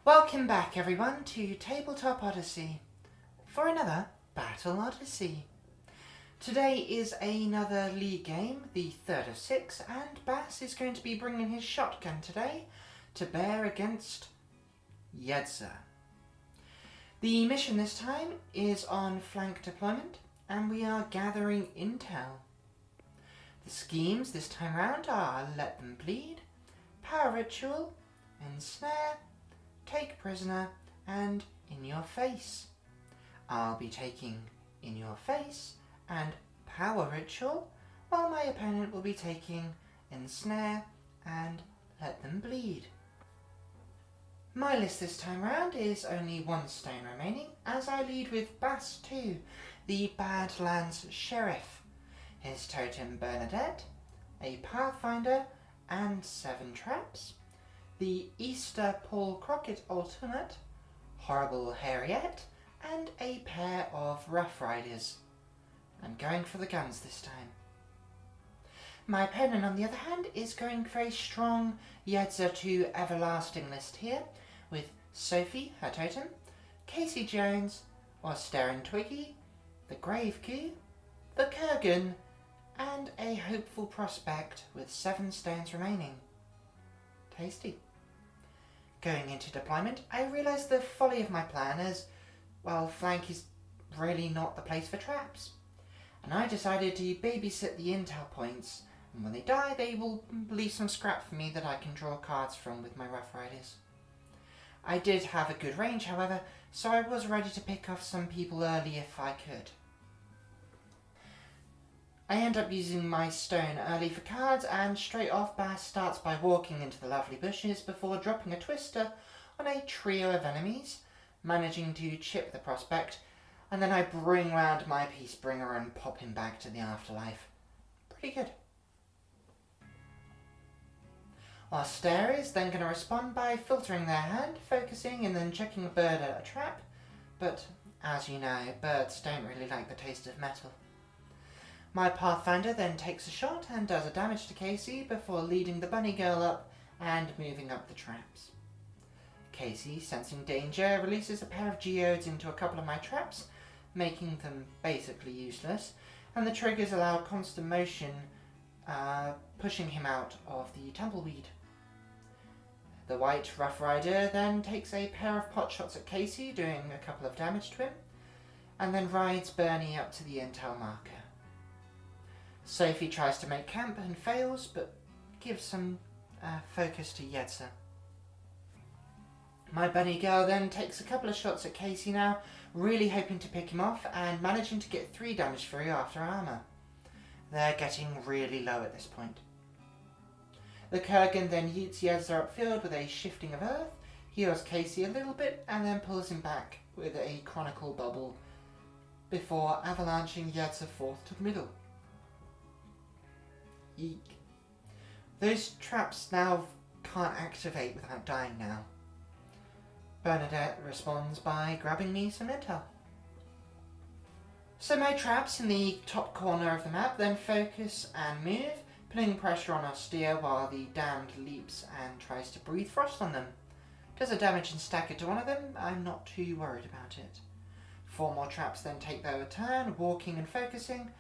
Welcome back everyone to Tabletop Odyssey for another Battle Odyssey. Today is another league game, the third of 6, and Basse is going to be bringing his shotgun today to bear against Jedza. The mission this time is on flank deployment and we are gathering intel. The schemes this time round are Let Them Bleed, Power Ritual, Ensnare, Take Prisoner, and In Your Face. I'll be taking In Your Face and Power Ritual, while my opponent will be taking Ensnare and Let Them Bleed. My list this time round is only one stone remaining, as I lead with Basse 2, the Badlands Sheriff, his totem Bernadette, a Pathfinder and 7 traps, the Easter Paul Crockett alternate, Horrible Harriet, and a pair of Rough Riders. I'm going for the guns this time. My opponent, on the other hand, is going for a strong Jedza Everlasting list here, with Sophie, her totem, Cayce Jones, Austera and Twigge, the Grave Coup, the Kurgan, and a hopeful prospect with 7 stones remaining. Tasty. Going into deployment, I realised the folly of my plan as, well, flank is really not the place for traps. And I decided to babysit the intel points, and when they die they will leave some scrap for me that I can draw cards from with my Rough Riders. I did have a good range, however, so I was ready to pick off some people early if I could. I end up using my stone early for cards, and straight off Basse starts by walking into the lovely bushes before dropping a twister on a trio of enemies, managing to chip the prospect, and then I bring round my Peace Bringer and pop him back to the afterlife. Pretty good. Austera is then going to respond by filtering their hand, focusing and then checking a bird at a trap, but as you know, birds don't really like the taste of metal. My Pathfinder then takes a shot and does a damage to Cayce before leading the bunny girl up and moving up the traps. Cayce, sensing danger, releases a pair of geodes into a couple of my traps, making them basically useless, and the triggers allow constant motion, pushing him out of the tumbleweed. The white Rough Rider then takes a pair of pot shots at Cayce, doing a couple of damage to him, and then rides Bernie up to the intel marker. Sophie tries to make camp and fails, but gives some focus to Jedza. My bunny girl then takes a couple of shots at Cayce now, really hoping to pick him off and managing to get 3 damage through after armour. They're getting really low at this point. The Kurgan then yeets Jedza upfield with a shifting of earth, heals Cayce a little bit and then pulls him back with a chronicle bubble before avalanching Jedza forth to the middle. Eek. Those traps now can't activate without dying now. Bernadette responds by grabbing me some intel. So my traps in the top corner of the map then focus and move, putting pressure on Austera while the damned leaps and tries to breathe frost on them. Does a damage and stagger to one of them, I'm not too worried about it. 4 more traps then take their turn, walking and focusing,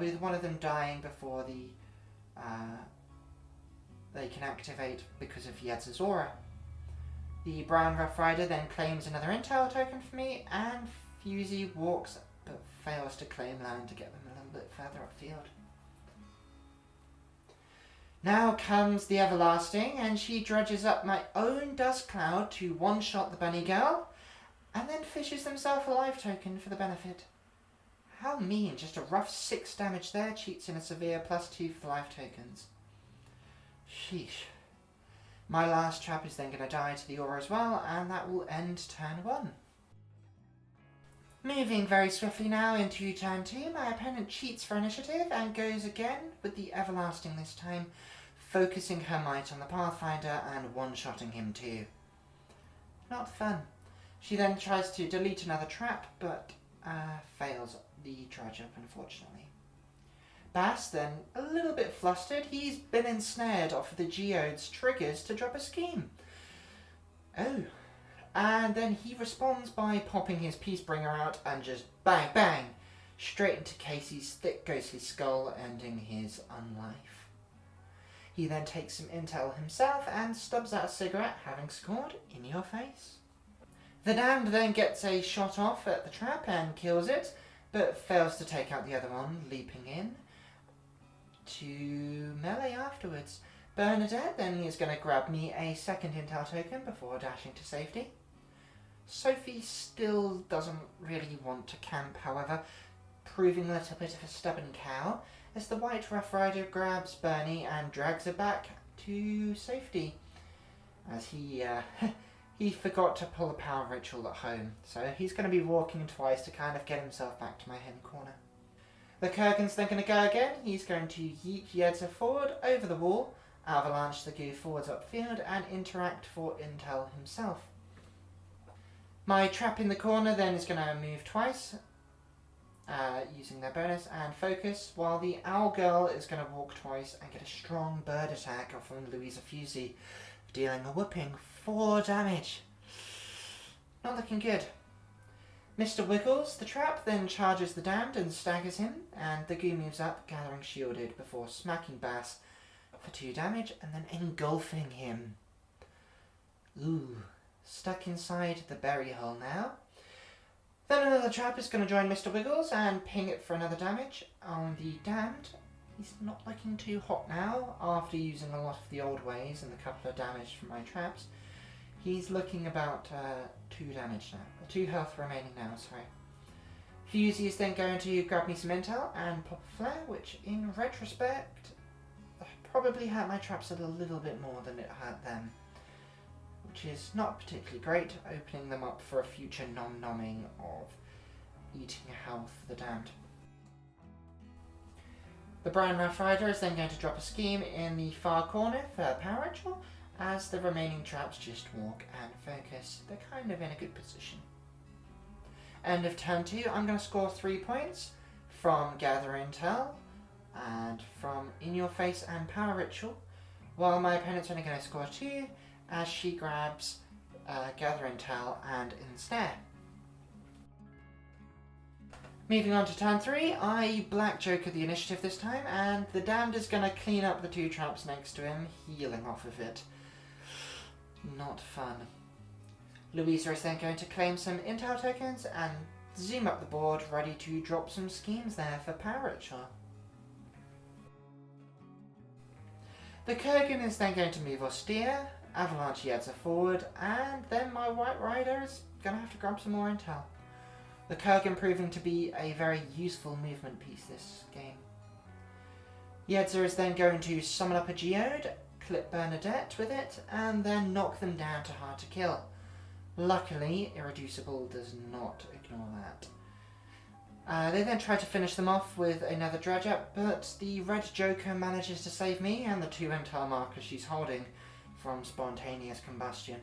with one of them dying before they can activate because of Jedza's aura. The brown Rough Rider then claims another intel token for me, and Fusi walks but fails to claim land to get them a little bit further upfield. Now comes the Everlasting, and she dredges up my own dust cloud to one-shot the bunny girl, and then fishes themselves a life token for the benefit. How mean, just a rough 6 damage there, cheats in a severe +2 for the life tokens. Sheesh. My last trap is then going to die to the aura as well, and that will end turn 1. Moving very swiftly now into turn 2, my opponent cheats for initiative and goes again with the Everlasting this time, focusing her might on the Pathfinder and one-shotting him too. Not fun. She then tries to delete another trap, but fails the dredge up, unfortunately. Basse then, a little bit flustered, he's been ensnared off of the geode's triggers to drop a scheme. Oh. And then he responds by popping his Peacebringer out and just bang, bang, straight into Cayce's thick ghostly skull, ending his unlife. He then takes some intel himself and stubs out a cigarette, having scored in your face. The damned then gets a shot off at the trap and kills it, but fails to take out the other one, leaping in to melee afterwards. Bernadette then is going to grab me a second intel token before dashing to safety. Sophie still doesn't really want to camp, however, proving a little bit of a stubborn cow, as the White Rough Rider grabs Bernie and drags her back to safety, as he forgot to pull a power ritual at home, so he's going to be walking twice to kind of get himself back to my hen corner. The Kurgan's then going to go again. He's going to yeet Jedza forward over the wall, avalanche the goo forwards upfield, and interact for intel himself. My trap in the corner then is going to move twice, using their bonus and focus, while the owl girl is going to walk twice and get a strong bird attack off on Louisa Fusi, dealing a whopping 4 damage. Not looking good. Mr. Wiggles, the trap, then charges the damned and staggers him, and the goo moves up, gathering shielded before smacking Basse for 2 damage and then engulfing him. Ooh. Stuck inside the berry hole now. Then another trap is going to join Mr. Wiggles and ping it for another damage on the damned. He's not looking too hot now after using a lot of the old ways and a couple of damage from my traps. He's looking about 2 damage now. 2 health remaining now, sorry. Fusi is then going to grab me some intel and pop a flare, which in retrospect probably hurt my traps a little bit more than it hurt them, which is not particularly great, opening them up for a future nom-nomming of eating health the damned. The Brown Rough Rider is then going to drop a scheme in the far corner for power ritual, as the remaining traps just walk and focus. They're kind of in a good position. End of turn 2, I'm going to score 3 points from Gather Intel and from In Your Face and Power Ritual, while my opponent's only going to score 2, as she grabs Gather Intel and Ensnare. Moving on to turn 3, I Black Joker the initiative this time, and the damned is going to clean up the 2 traps next to him, healing off of it. Not fun. Louisa is then going to claim some intel tokens and zoom up the board, ready to drop some schemes there for power ritual. The Kurgan is then going to move Austera, avalanche Jedza forward, and then my White Rider is going to have to grab some more intel. The Kurgan proving to be a very useful movement piece this game. Jedza is then going to summon up a geode, clip Bernadette with it, and then knock them down to hard to kill. Luckily, Irreducible does not ignore that. They then try to finish them off with another dredge up, but the Red Joker manages to save me and the 2 intel markers she's holding from spontaneous combustion.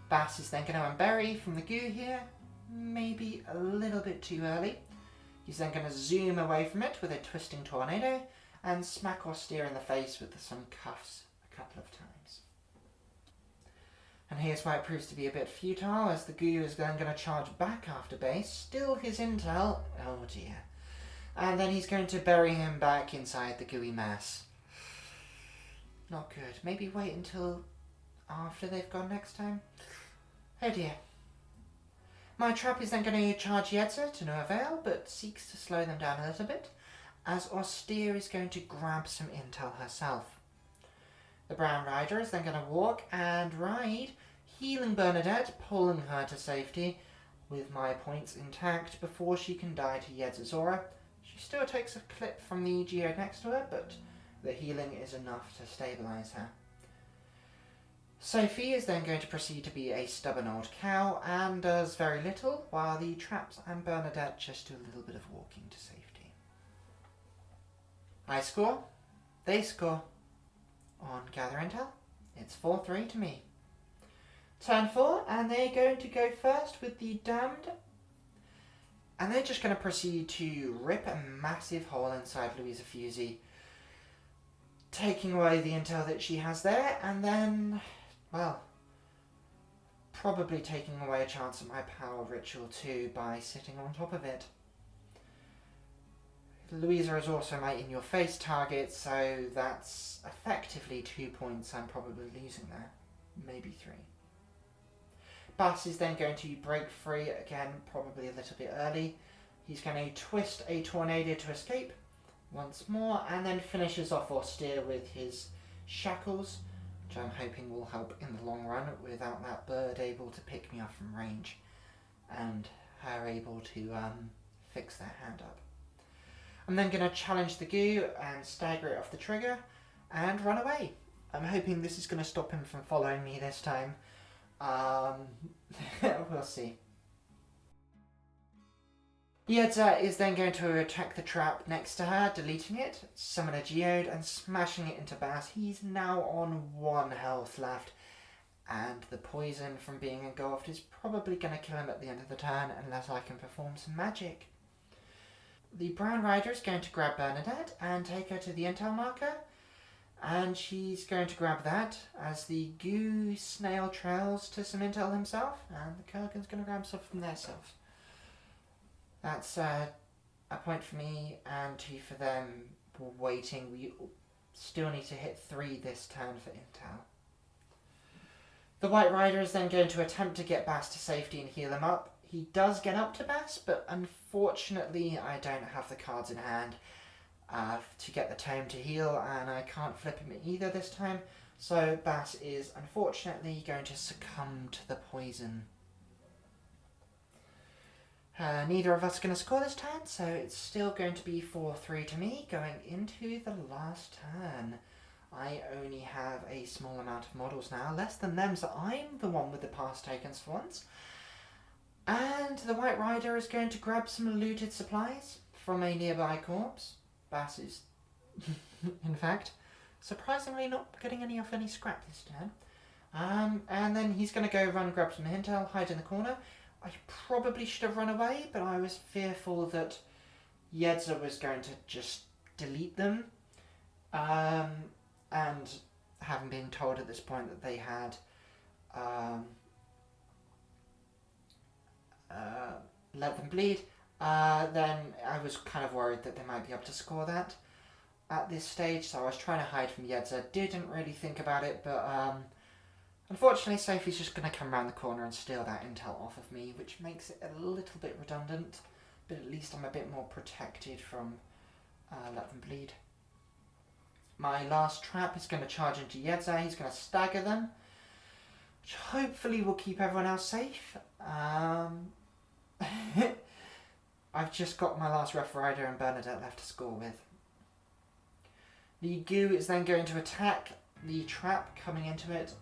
Basse is then going to unbury from the goo here, maybe a little bit too early. He's then going to zoom away from it with a twisting tornado and smack Austera in the face with some cuffs a couple of times. And here's why it proves to be a bit futile, as the goo is then going to charge back after base, steal his intel, oh dear, and then he's going to bury him back inside the gooey mass. Not good. Maybe wait until after they've gone next time. Oh dear. My trap is then going to charge Jedza to no avail, but seeks to slow them down a little bit, as Austera is going to grab some intel herself. The Brown Rider is then going to walk and ride, healing Bernadette, pulling her to safety, with my points intact before she can die to Jedza's aura. She still takes a clip from the geode next to her, but the healing is enough to stabilise her. Sophie is then going to proceed to be a stubborn old cow and does very little, while the traps and Bernadette just do a little bit of walking to safety. I score, they score. On Gather Intel, it's 4-3 to me. Turn 4, and they're going to go first with the damned, and they're just going to proceed to rip a massive hole inside Louisa Fusi, taking away the intel that she has there, and then, well, probably taking away a chance at my power ritual too by sitting on top of it. Louisa is also my in-your-face target, so that's effectively 2 points I'm probably losing there. Maybe 3. Basse is then going to break free, again, probably a little bit early. He's going to twist a tornado to escape once more, and then finishes off Austera with his shackles, which I'm hoping will help in the long run without that bird able to pick me up from range, and her able to fix their hand up. I'm then going to challenge the goo and stagger it off the trigger and run away. I'm hoping this is going to stop him from following me this time. We'll see. Jedza is then going to attack the trap next to her, deleting it, summon a geode and smashing it into Basse. He's now on 1 health left, and the poison from being engulfed is probably going to kill him at the end of the turn unless I can perform some magic. The Brown Rider is going to grab Bernadette and take her to the intel marker, and she's going to grab that as the goo snail trails to some intel himself, and the Kurgan's going to grab some from themselves. That's a point for me and 2 for them. We're waiting. We still need to hit 3 this turn for intel. The White Rider is then going to attempt to get Basse to safety and heal him up. He does get up to Basse, but unfortunately I don't have the cards in hand to get the Totem to heal, and I can't flip him either this time. So Basse is unfortunately going to succumb to the poison. Neither of us are going to score this turn, so it's still going to be 4-3 to me going into the last turn. I only have a small amount of models now, less than them, so I'm the one with the pass tokens for once. And the White Rider is going to grab some looted supplies from a nearby corpse. Basse is, in fact, surprisingly not getting any off any scrap this turn. And then he's going to go run, grab some intel, hide in the corner. I probably should have run away, but I was fearful that Jedza was going to just delete them. And having been told at this point that they had let them bleed, then I was kind of worried that they might be able to score that at this stage, so I was trying to hide from Jedza. Didn't really think about it, but unfortunately Sophie's just going to come around the corner and steal that intel off of me, which makes it a little bit redundant, but at least I'm a bit more protected from let them bleed. My last trap is going to charge into Jedza. He's going to stagger them, which hopefully will keep everyone else safe. I've just got my last Rough Rider and Bernadette left to score with. The goo is then going to attack the trap coming into it,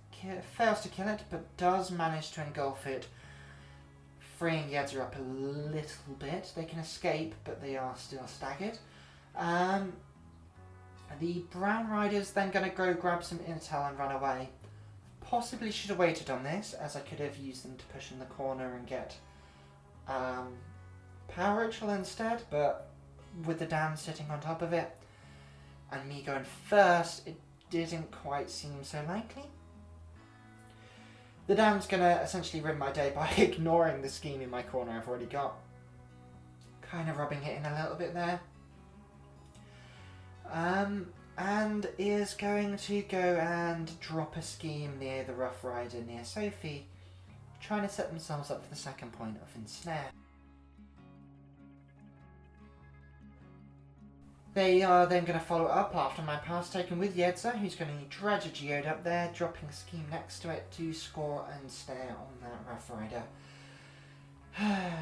fails to kill it, but does manage to engulf it, freeing Jedza up a little bit. They can escape, but they are still staggered. The Brown Rider's then going to go grab some intel and run away. Possibly should have waited on this, as I could have used them to push in the corner and get power ritual instead, but with the dam sitting on top of it and me going first, it didn't quite seem so likely. The dam's going to essentially ruin my day by ignoring the scheme in my corner I've already got. Kind of rubbing it in a little bit there. And is going to go and drop a scheme near the Rough Rider, near Sophie, trying to set themselves up for the second point of Ensnare. They are then going to follow up after my pass taken with Jedza, who's going to dredge a geode up there, dropping a scheme next to it to score Ensnare on that Rough Rider.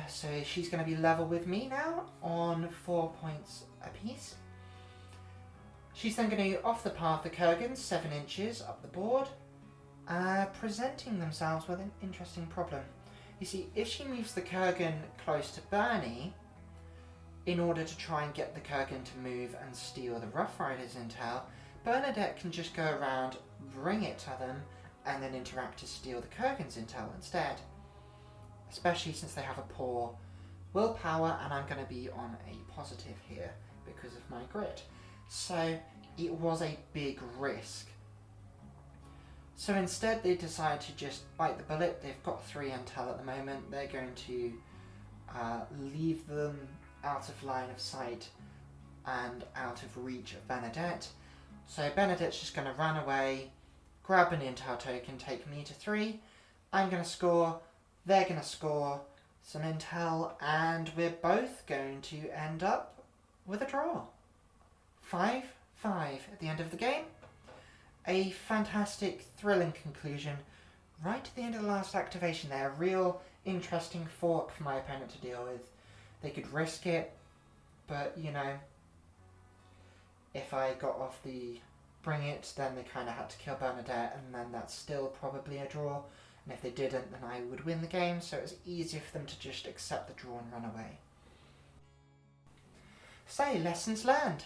So she's going to be level with me now on 4 points apiece. She's then going to off the path the Kurgan 7 inches up the board, presenting themselves with an interesting problem. You see, if she moves the Kurgan close to Bernie, in order to try and get the Kurgan to move and steal the Rough Rider's intel, Bernadette can just go around, bring it to them, and then interact to steal the Kurgan's intel instead. Especially since they have a poor willpower, and I'm going to be on a positive here because of my grit. So it was a big risk. So instead they decide to just bite the bullet. They've got 3 intel at the moment. They're going to leave them out of line of sight and out of reach of Bernadette. So Bernadette's just going to run away, grab an intel token, take me to 3. I'm going to score, they're going to score some intel, and we're both going to end up with a draw. 5-5 at the end of the game. A fantastic, thrilling conclusion right at the end of the last activation there. A real interesting fork for my opponent to deal with. They could risk it, but you know, if I got off the bring it, then they kind of had to kill Bernadette, and then that's still probably a draw. And if they didn't, then I would win the game, so it was easier for them to just accept the draw and run away. So, lessons learned.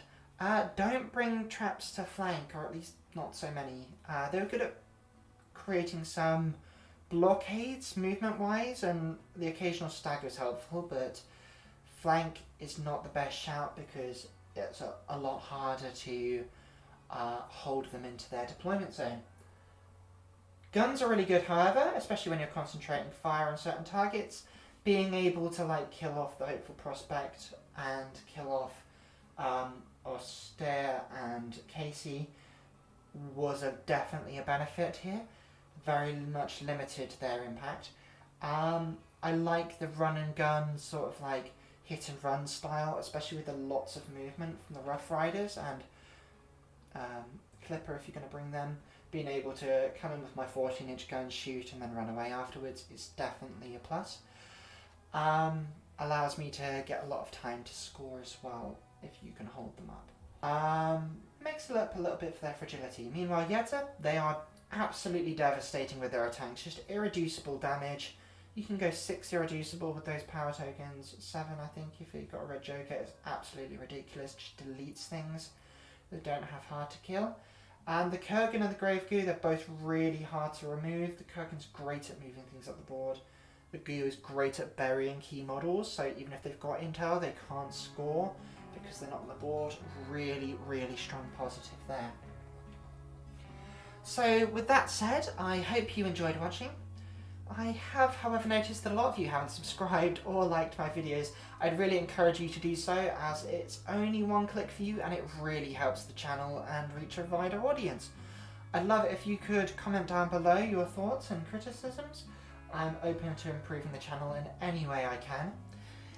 Don't bring traps to flank, or at least not so many. They were good at creating some blockades movement-wise, and the occasional stagger is helpful, but flank is not the best shout because it's a lot harder to hold them into their deployment zone. Guns are really good, however, especially when you're concentrating fire on certain targets. Being able to like kill off the hopeful prospect and kill off Austera and Cayce was definitely a benefit here. Very much limited their impact. I like the run and gun sort of like hit and run style, especially with the lots of movement from the Rough Riders and Clipper if you're going to bring them. Being able to come in with my 14-inch gun, shoot, and then run away afterwards is definitely a plus. Allows me to get a lot of time to score as well, if you can hold them up. Makes it up a little bit for their fragility. Meanwhile, Jedza, they are absolutely devastating with their attacks. Just irreducible damage. You can go 6 irreducible with those power tokens. 7, I think, if you've got a red joker. It's absolutely ridiculous. Just deletes things that don't have hard to kill. And the Kurgan and the Grave Goo, they're both really hard to remove. The Kurgan's great at moving things up the board. The Goo is great at burying key models, so even if they've got intel, they can't score because they're not on the board. Really, really strong positive there. So with that said, I hope you enjoyed watching. I have, however, noticed that a lot of you haven't subscribed or liked my videos. I'd really encourage you to do so, as it's only 1 click for you and it really helps the channel and reach a wider audience. I'd love it if you could comment down below your thoughts and criticisms. I'm open to improving the channel in any way I can.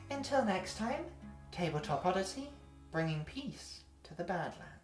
Until next time, Tabletop Odyssey, bringing peace to the Badlands.